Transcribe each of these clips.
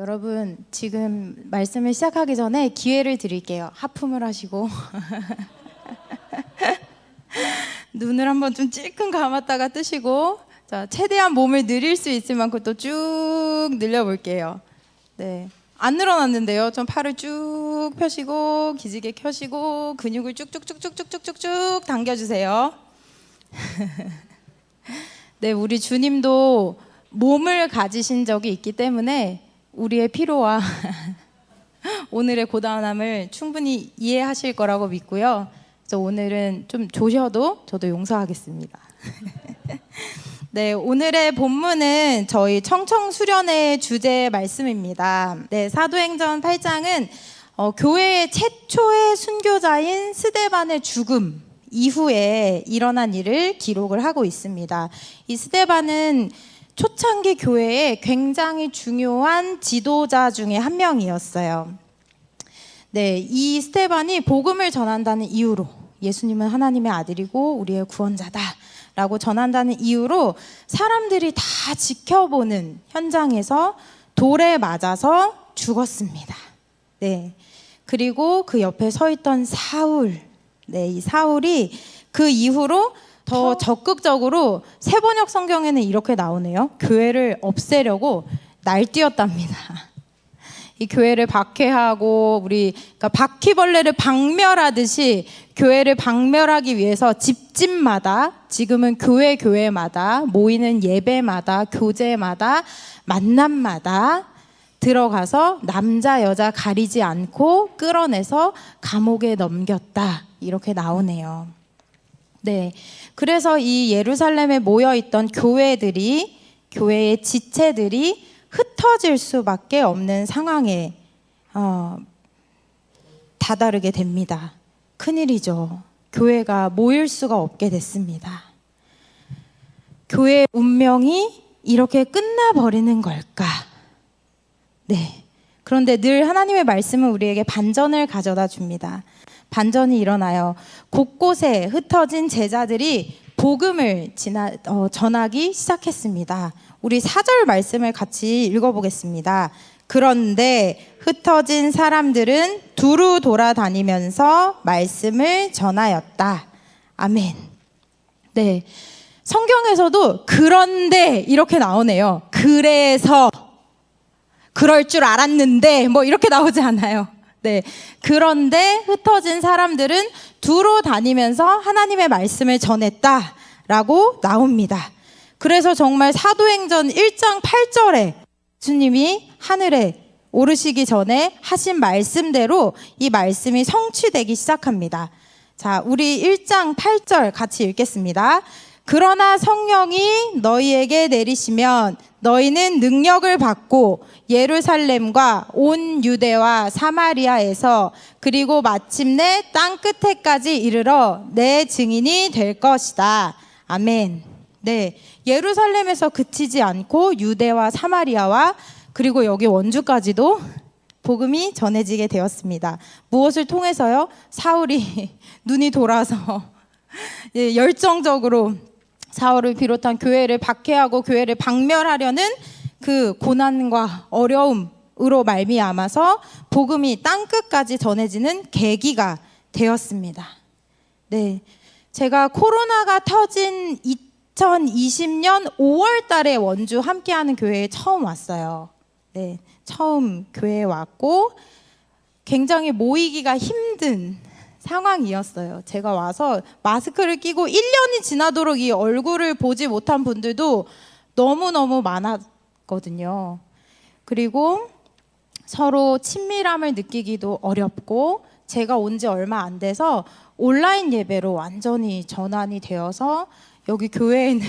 여러분, 지금 말씀을 시작하기 전에 기회를 드릴게요. 하품을 하시고 눈을 한번 좀 찔끔 감았다가 뜨시고, 자, 최대한 몸을 늘릴 수 있을 만큼 또 쭉 늘려볼게요. 네, 안 늘어났는데요. 좀 팔을 쭉 펴시고 기지개 켜시고 근육을 쭉쭉쭉쭉쭉쭉쭉 당겨주세요. 네, 우리 주님도 몸을 가지신 적이 있기 때문에 우리의 피로와 오늘의 고단함을 충분히 이해하실 거라고 믿고요. 그래서 오늘은 좀 조셔도 저도 용서하겠습니다. 네, 오늘의 본문은 저희 청청수련의 주제 말씀입니다. 네, 사도행전 8장은 교회의 최초의 순교자인 스데반의 죽음 이후에 일어난 일을 기록을 하고 있습니다. 이 스데반은 초창기 교회의 굉장히 중요한 지도자 중에 한 명이었어요. 네, 이 스데반이 복음을 전한다는 이유로, 예수님은 하나님의 아들이고 우리의 구원자다 라고 전한다는 이유로 사람들이 다 지켜보는 현장에서 돌에 맞아서 죽었습니다. 네, 그리고 그 옆에 서 있던 사울, 네, 이 사울이 그 이후로 더 적극적으로 세번역 성경에는 이렇게 나오네요. 교회를 없애려고 날뛰었답니다. 이 교회를 박해하고 그러니까 바퀴벌레를 박멸하듯이 교회를 박멸하기 위해서 집집마다, 지금은 교회마다 모이는 예배마다, 교제마다, 만남마다 들어가서 남자 여자 가리지 않고 끌어내서 감옥에 넘겼다, 이렇게 나오네요. 네, 그래서 이 예루살렘에 모여있던 교회의 지체들이 흩어질 수밖에 없는 상황에 다다르게 됩니다. 큰일이죠. 교회가 모일 수가 없게 됐습니다. 교회의 운명이 이렇게 끝나버리는 걸까? 네, 그런데 늘 하나님의 말씀은 우리에게 반전을 가져다 줍니다. 반전이 일어나요. 곳곳에 흩어진 제자들이 복음을 전하기 시작했습니다. 우리 4절 말씀을 같이 읽어보겠습니다. 그런데 흩어진 사람들은 두루 돌아다니면서 말씀을 전하였다. 아멘. 네, 성경에서도 그런데 이렇게 나오네요. 그래서, 그럴 줄 알았는데, 뭐 이렇게 나오지 않아요. 네, 그런데 흩어진 사람들은 두루 다니면서 하나님의 말씀을 전했다라고 나옵니다. 그래서 정말 사도행전 1장 8절에 예수님이 하늘에 오르시기 전에 하신 말씀대로 이 말씀이 성취되기 시작합니다. 자, 우리 1장 8절 같이 읽겠습니다. 그러나 성령이 너희에게 내리시면 너희는 능력을 받고 예루살렘과 온 유대와 사마리아에서 그리고 마침내 땅 끝에까지 이르러 내 증인이 될 것이다. 아멘. 네, 예루살렘에서 그치지 않고 유대와 사마리아와 그리고 여기 원주까지도 복음이 전해지게 되었습니다. 무엇을 통해서요? 사울이 눈이 돌아서 열정적으로 사울을 비롯한 교회를 박해하고 교회를 박멸하려는 그 고난과 어려움으로 말미암아서 복음이 땅끝까지 전해지는 계기가 되었습니다. 네, 제가 코로나가 터진 2020년 5월 달에 원주 함께하는 교회에 처음 왔어요. 네, 처음 교회에 왔고 굉장히 모이기가 힘든 상황이었어요. 제가 와서 마스크를 끼고 1년이 지나도록 이 얼굴을 보지 못한 분들도 너무너무 많았거든요. 그리고 서로 친밀함을 느끼기도 어렵고, 제가 온 지 얼마 안 돼서 온라인 예배로 완전히 전환이 되어서 여기 교회에는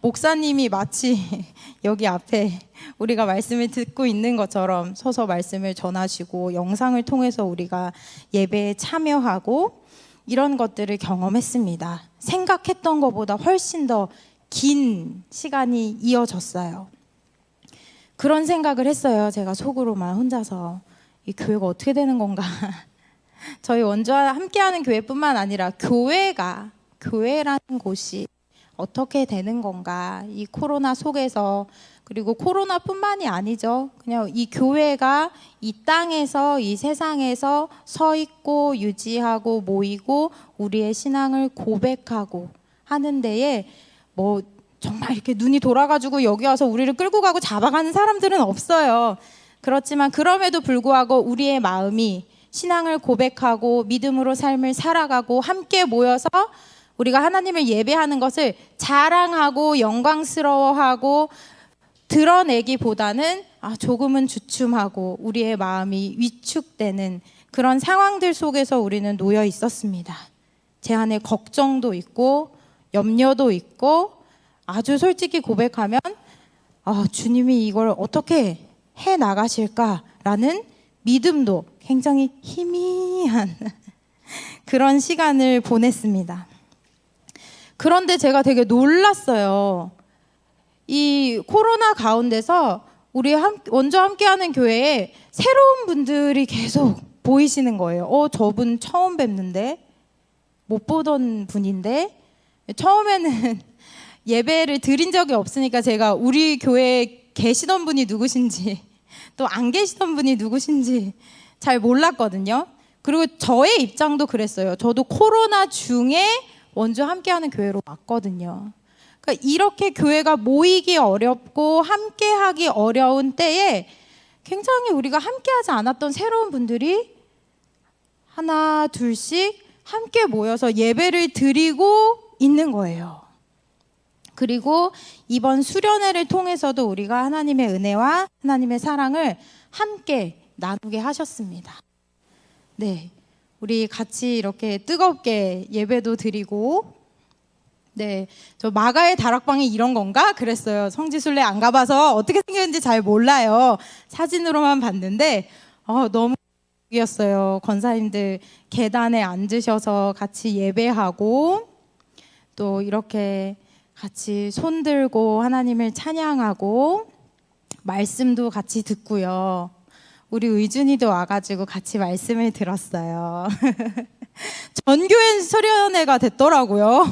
목사님이 마치 여기 앞에 우리가 말씀을 듣고 있는 것처럼 서서 말씀을 전하시고 영상을 통해서 우리가 예배에 참여하고 이런 것들을 경험했습니다. 생각했던 것보다 훨씬 더 긴 시간이 이어졌어요. 그런 생각을 했어요. 제가 속으로만 혼자서 이 교회가 어떻게 되는 건가. 저희 원주와 함께하는 교회뿐만 아니라 교회라는 곳이 어떻게 되는 건가? 이 코로나 속에서, 그리고 코로나뿐만이 아니죠. 그냥 이 교회가 이 땅에서, 이 세상에서 서 있고 유지하고 모이고 우리의 신앙을 고백하고 하는 데에 뭐 정말 이렇게 눈이 돌아가지고 여기 와서 우리를 끌고 가고 잡아가는 사람들은 없어요. 그렇지만 그럼에도 불구하고 우리의 마음이 신앙을 고백하고 믿음으로 삶을 살아가고 함께 모여서 우리가 하나님을 예배하는 것을 자랑하고 영광스러워하고 드러내기보다는 조금은 주춤하고 우리의 마음이 위축되는 그런 상황들 속에서 우리는 놓여 있었습니다. 제 안에 걱정도 있고 염려도 있고, 아주 솔직히 고백하면 주님이 이걸 어떻게 해 나가실까라는 믿음도 굉장히 희미한 그런 시간을 보냈습니다. 그런데 제가 되게 놀랐어요. 이 코로나 가운데서 우리 원조 함께하는 교회에 새로운 분들이 계속 보이시는 거예요. 저분 처음 뵙는데, 못 보던 분인데. 처음에는 예배를 드린 적이 없으니까 제가 우리 교회에 계시던 분이 누구신지 또 안 계시던 분이 누구신지 잘 몰랐거든요. 그리고 저의 입장도 그랬어요. 저도 코로나 중에 원주 함께하는 교회로 왔거든요. 그러니까 이렇게 교회가 모이기 어렵고 함께하기 어려운 때에 굉장히 우리가 함께하지 않았던 새로운 분들이 하나 둘씩 함께 모여서 예배를 드리고 있는 거예요. 그리고 이번 수련회를 통해서도 우리가 하나님의 은혜와 하나님의 사랑을 함께 나누게 하셨습니다. 네, 우리 같이 이렇게 뜨겁게 예배도 드리고, 네, 저 마가의 다락방이 이런 건가? 그랬어요. 성지순례 안 가봐서 어떻게 생겼는지 잘 몰라요. 사진으로만 봤는데 너무 이었어요. 권사님들 계단에 앉으셔서 같이 예배하고 또 이렇게 같이 손 들고 하나님을 찬양하고 말씀도 같이 듣고요. 우리 의준이도 와가지고 같이 말씀을 들었어요. 전교회 수련회가 됐더라고요.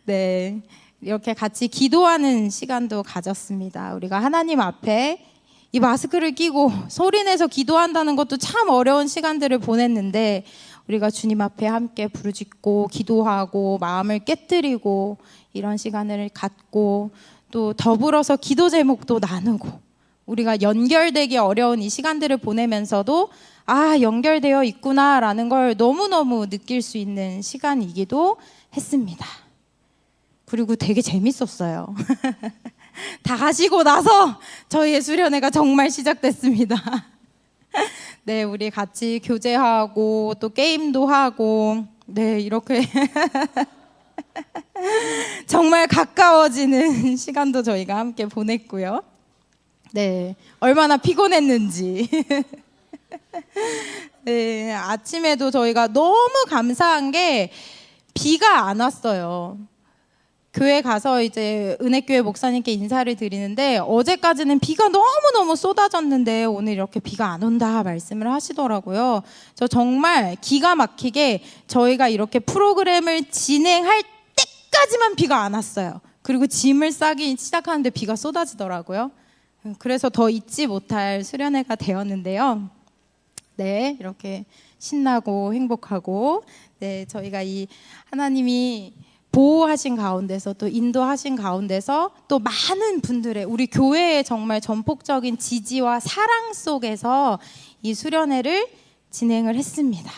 네, 이렇게 같이 기도하는 시간도 가졌습니다. 우리가 하나님 앞에 이 마스크를 끼고 소리내서 기도한다는 것도 참 어려운 시간들을 보냈는데, 우리가 주님 앞에 함께 부르짖고 기도하고 마음을 깨뜨리고 이런 시간을 갖고, 또 더불어서 기도 제목도 나누고, 우리가 연결되기 어려운 이 시간들을 보내면서도 연결되어 있구나라는 걸 너무너무 느낄 수 있는 시간이기도 했습니다. 그리고 되게 재밌었어요. 다 하시고 나서 저희의 수련회가 정말 시작됐습니다. 네, 우리 같이 교제하고 또 게임도 하고, 네, 이렇게 정말 가까워지는 시간도 저희가 함께 보냈고요. 네, 얼마나 피곤했는지. 네, 아침에도 저희가 너무 감사한 게 비가 안 왔어요. 교회 가서 이제 은혜교회 목사님께 인사를 드리는데, 어제까지는 비가 너무너무 쏟아졌는데 오늘 이렇게 비가 안 온다 말씀을 하시더라고요. 저 정말 기가 막히게 저희가 이렇게 프로그램을 진행할 때까지만 비가 안 왔어요. 그리고 짐을 싸기 시작하는데 비가 쏟아지더라고요. 그래서 더 잊지 못할 수련회가 되었는데요. 네, 이렇게 신나고 행복하고, 네, 저희가 이 하나님이 보호하신 가운데서 또 인도하신 가운데서 또 많은 분들의, 우리 교회의 정말 전폭적인 지지와 사랑 속에서 이 수련회를 진행을 했습니다.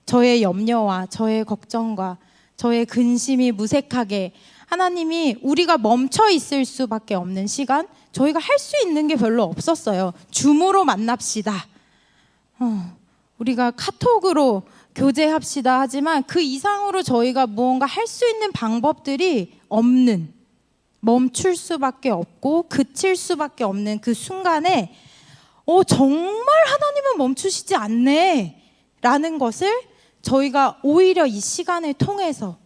저의 염려와 저의 걱정과 저의 근심이 무색하게 하나님이 우리가 멈춰 있을 수밖에 없는 시간, 저희가 할 수 있는 게 별로 없었어요. 줌으로 만납시다. 우리가 카톡으로 교제합시다 하지만 그 이상으로 저희가 무언가 할 수 있는 방법들이 없는, 멈출 수밖에 없고 그칠 수밖에 없는 그 순간에 정말 하나님은 멈추시지 않네 라는 것을 저희가 오히려 이 시간을 통해서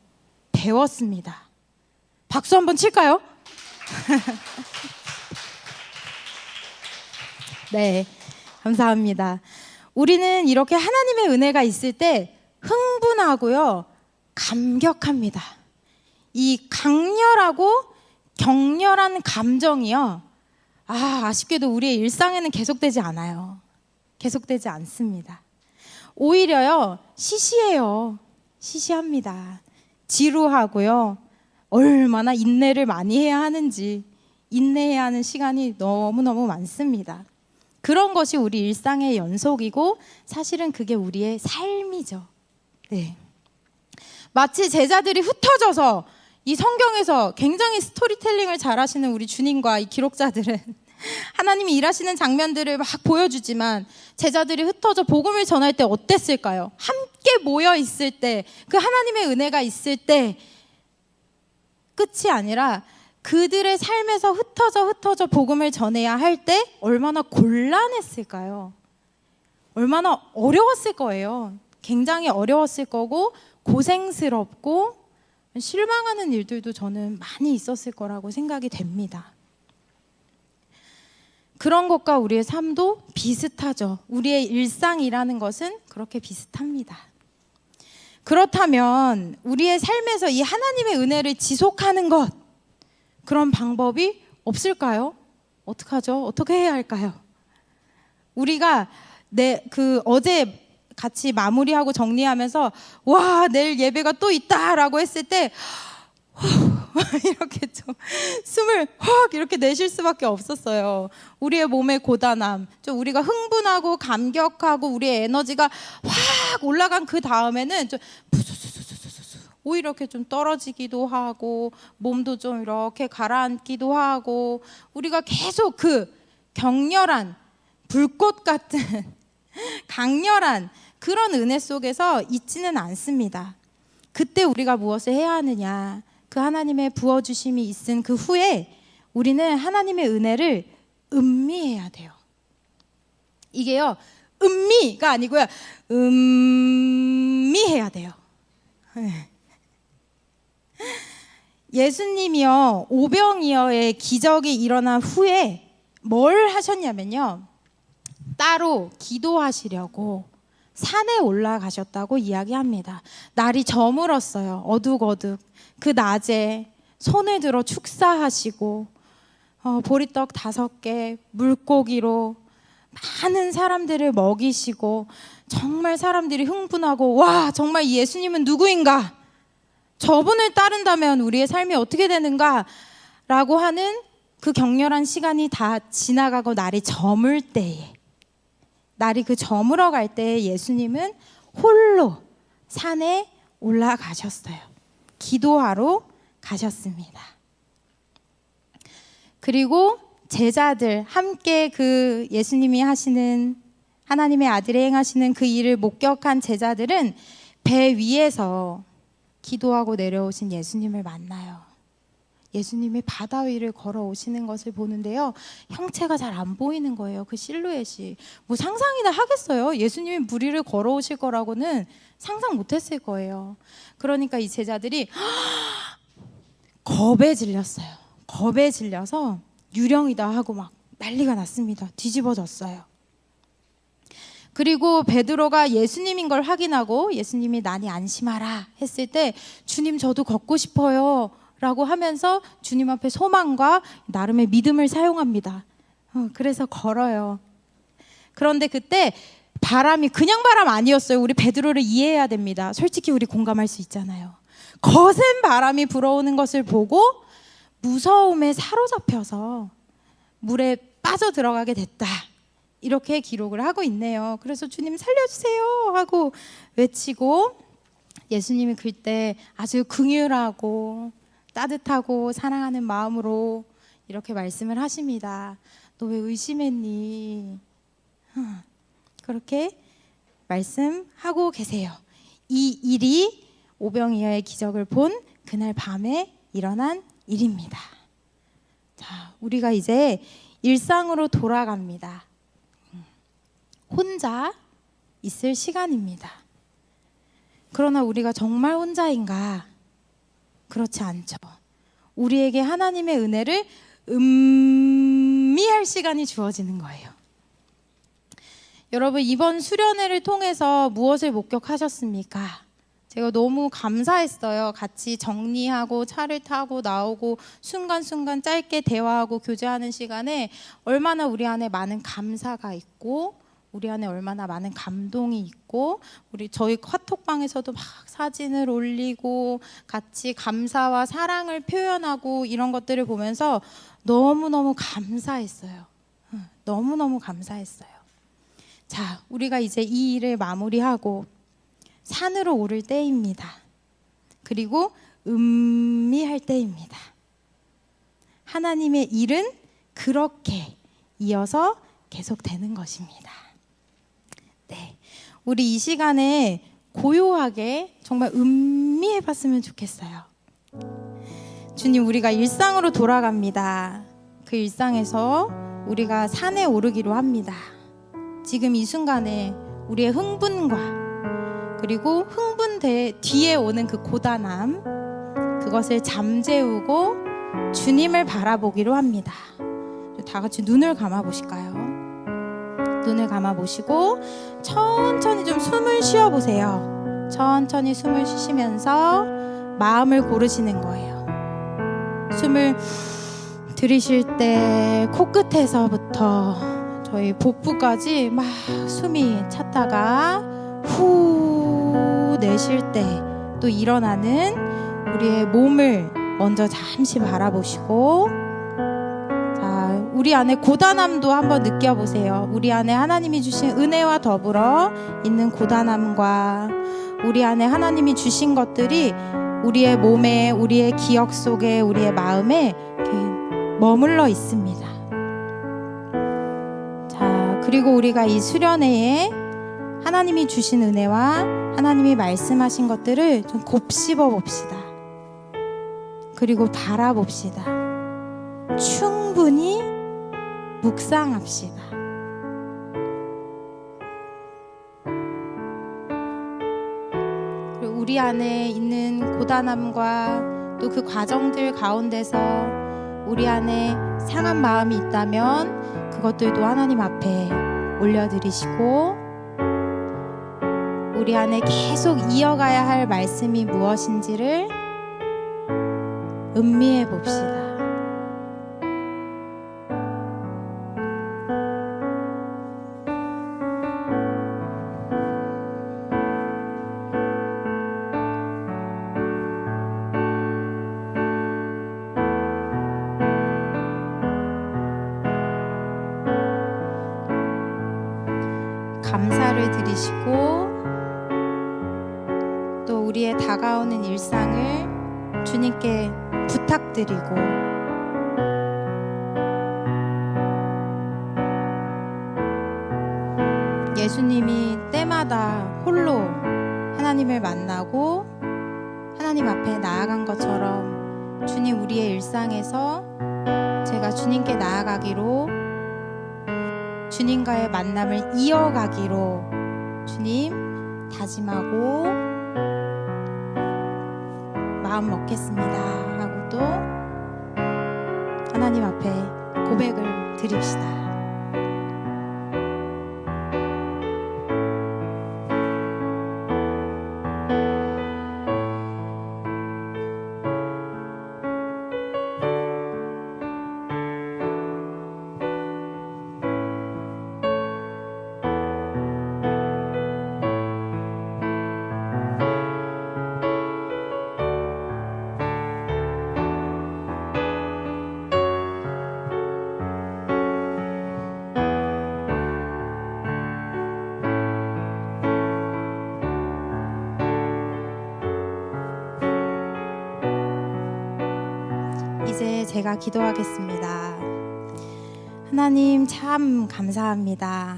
배웠습니다. 박수 한번 칠까요? 네, 감사합니다. 우리는 이렇게 하나님의 은혜가 있을 때 흥분하고요, 감격합니다. 이 강렬하고 격렬한 감정이요. 아쉽게도 우리의 일상에는 계속되지 않아요. 계속되지 않습니다. 오히려요, 시시해요. 시시합니다. 지루하고요. 얼마나 인내를 많이 해야 하는지, 인내해야 하는 시간이 너무너무 많습니다. 그런 것이 우리 일상의 연속이고 사실은 그게 우리의 삶이죠. 네. 마치 제자들이 흩어져서 이 성경에서 굉장히 스토리텔링을 잘하시는 우리 주님과 이 기록자들은 하나님이 일하시는 장면들을 막 보여주지만 제자들이 흩어져 복음을 전할 때 어땠을까요? 함께 모여 있을 때, 그 하나님의 은혜가 있을 때 끝이 아니라 그들의 삶에서 흩어져 복음을 전해야 할 때 얼마나 곤란했을까요? 얼마나 어려웠을 거예요. 굉장히 어려웠을 거고 고생스럽고 실망하는 일들도 저는 많이 있었을 거라고 생각이 됩니다. 그런 것과 우리의 삶도 비슷하죠. 우리의 일상이라는 것은 그렇게 비슷합니다. 그렇다면 우리의 삶에서 이 하나님의 은혜를 지속하는 것, 그런 방법이 없을까요? 어떡하죠? 어떻게 해야 할까요? 우리가 어제 같이 마무리하고 정리하면서 와, 내일 예배가 또 있다라고 했을 때 이렇게 좀 숨을 확 이렇게 내쉴 수밖에 없었어요. 우리의 몸의 고단함, 좀 우리가 흥분하고 감격하고 우리의 에너지가 확 올라간 그 다음에는 좀 오히려 이렇게 좀 떨어지기도 하고 몸도 좀 이렇게 가라앉기도 하고 우리가 계속 그 격렬한 불꽃 같은 강렬한 그런 은혜 속에서 있지는 않습니다. 그때 우리가 무엇을 해야 하느냐, 그 하나님의 부어주심이 있은 그 후에 우리는 하나님의 은혜를 음미해야 돼요. 이게요, 음미가 아니고요, 음미해야 돼요. 예수님이요, 오병이어의 기적이 일어난 후에 뭘 하셨냐면요, 따로 기도하시려고 산에 올라가셨다고 이야기합니다. 날이 저물었어요. 어둑어둑. 그 낮에 손을 들어 축사하시고 보리떡 5개, 물고기로 많은 사람들을 먹이시고 정말 사람들이 흥분하고 와, 정말 예수님은 누구인가? 저분을 따른다면 우리의 삶이 어떻게 되는가? 라고 하는 그 격렬한 시간이 다 지나가고 날이 저물 때에, 날이 그 저물어 갈 때에 예수님은 홀로 산에 올라가셨어요. 기도하러 가셨습니다. 그리고 제자들 함께 그 예수님이 하시는, 하나님의 아들이 행하시는 그 일을 목격한 제자들은 배 위에서 기도하고 내려오신 예수님을 만나요. 예수님이 바다 위를 걸어오시는 것을 보는데요, 형체가 잘 안 보이는 거예요. 그 실루엣이. 뭐 상상이나 하겠어요? 예수님이 물 위를 걸어오실 거라고는 상상 못했을 거예요. 그러니까 이 제자들이 겁에 질렸어요. 겁에 질려서 유령이다 하고 막 난리가 났습니다. 뒤집어졌어요. 그리고 베드로가 예수님인 걸 확인하고 예수님이 나니 안심하라 했을 때 주님, 저도 걷고 싶어요 라고 하면서 주님 앞에 소망과 나름의 믿음을 사용합니다. 그래서 걸어요. 그런데 그때 바람이 그냥 바람 아니었어요. 우리 베드로를 이해해야 됩니다. 솔직히 우리 공감할 수 있잖아요. 거센 바람이 불어오는 것을 보고 무서움에 사로잡혀서 물에 빠져 들어가게 됐다, 이렇게 기록을 하고 있네요. 그래서 주님 살려주세요 하고 외치고 예수님이 그때 아주 긍휼하고 따뜻하고 사랑하는 마음으로 이렇게 말씀을 하십니다. 너 왜 의심했니? 그렇게 말씀하고 계세요. 이 일이 오병이어의 기적을 본 그날 밤에 일어난 일입니다. 자, 우리가 이제 일상으로 돌아갑니다. 혼자 있을 시간입니다. 그러나 우리가 정말 혼자인가? 그렇지 않죠. 우리에게 하나님의 은혜를 음미할 시간이 주어지는 거예요. 여러분, 이번 수련회를 통해서 무엇을 목격하셨습니까? 제가 너무 감사했어요. 같이 정리하고 차를 타고 나오고 순간순간 짧게 대화하고 교제하는 시간에 얼마나 우리 안에 많은 감사가 있고 우리 안에 얼마나 많은 감동이 있고 저희 카톡방에서도 막 사진을 올리고 같이 감사와 사랑을 표현하고 이런 것들을 보면서 너무너무 감사했어요. 너무너무 감사했어요. 자, 우리가 이제 이 일을 마무리하고 산으로 오를 때입니다. 그리고 음미할 때입니다. 하나님의 일은 그렇게 이어서 계속되는 것입니다. 네, 우리 이 시간에 고요하게 정말 음미해 봤으면 좋겠어요. 주님, 우리가 일상으로 돌아갑니다. 그 일상에서 우리가 산에 오르기로 합니다. 지금 이 순간에 우리의 흥분과 그리고 흥분 뒤에 오는 그 고단함, 그것을 잠재우고 주님을 바라보기로 합니다. 다 같이 눈을 감아 보실까요? 눈을 감아 보시고 천천히 좀 숨을 쉬어 보세요. 천천히 숨을 쉬시면서 마음을 고르시는 거예요. 숨을 들이쉴 때 코끝에서부터 저희 복부까지 막 숨이 찼다가 후 내쉴 때 또 일어나는 우리의 몸을 먼저 잠시 바라보시고, 자, 우리 안에 고단함도 한번 느껴보세요. 우리 안에 하나님이 주신 은혜와 더불어 있는 고단함과 우리 안에 하나님이 주신 것들이 우리의 몸에, 우리의 기억 속에, 우리의 마음에 이렇게 머물러 있습니다. 자, 그리고 우리가 이 수련회에 하나님이 주신 은혜와 하나님이 말씀하신 것들을 좀 곱씹어 봅시다. 그리고 바라봅시다. 충분히 묵상합시다. 그리고 우리 안에 있는 고단함과 또 그 과정들 가운데서 우리 안에 상한 마음이 있다면 그것들도 하나님 앞에 올려드리시고, 우리 안에 계속 이어가야 할 말씀이 무엇인지를 음미해 봅시다. 감사를 드리시고 또 우리의 다가오는 일상을 주님께 부탁드리고, 예수님이 때마다 홀로 하나님을 만나고 하나님 앞에 나아간 것처럼 주님, 우리의 일상에서 제가 주님께 나아가기로, 주님과의 만남을 이어가기로 주님 다짐하고 마음 먹겠습니다 하고 또 하나님 앞에 고백을 드립시다. 이제 제가 기도하겠습니다. 하나님, 참 감사합니다.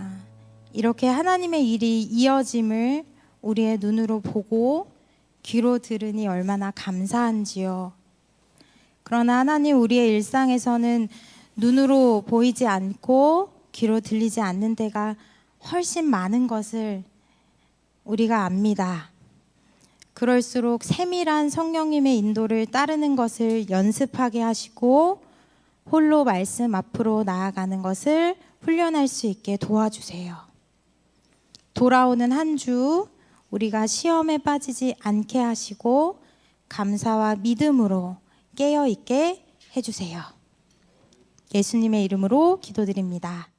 이렇게 하나님의 일이 이어짐을 우리의 눈으로 보고 귀로 들으니 얼마나 감사한지요. 그러나 하나님, 우리의 일상에서는 눈으로 보이지 않고 귀로 들리지 않는 데가 훨씬 많은 것을 우리가 압니다. 그럴수록 세밀한 성령님의 인도를 따르는 것을 연습하게 하시고 홀로 말씀 앞으로 나아가는 것을 훈련할 수 있게 도와주세요. 돌아오는 한 주 우리가 시험에 빠지지 않게 하시고 감사와 믿음으로 깨어 있게 해주세요. 예수님의 이름으로 기도드립니다.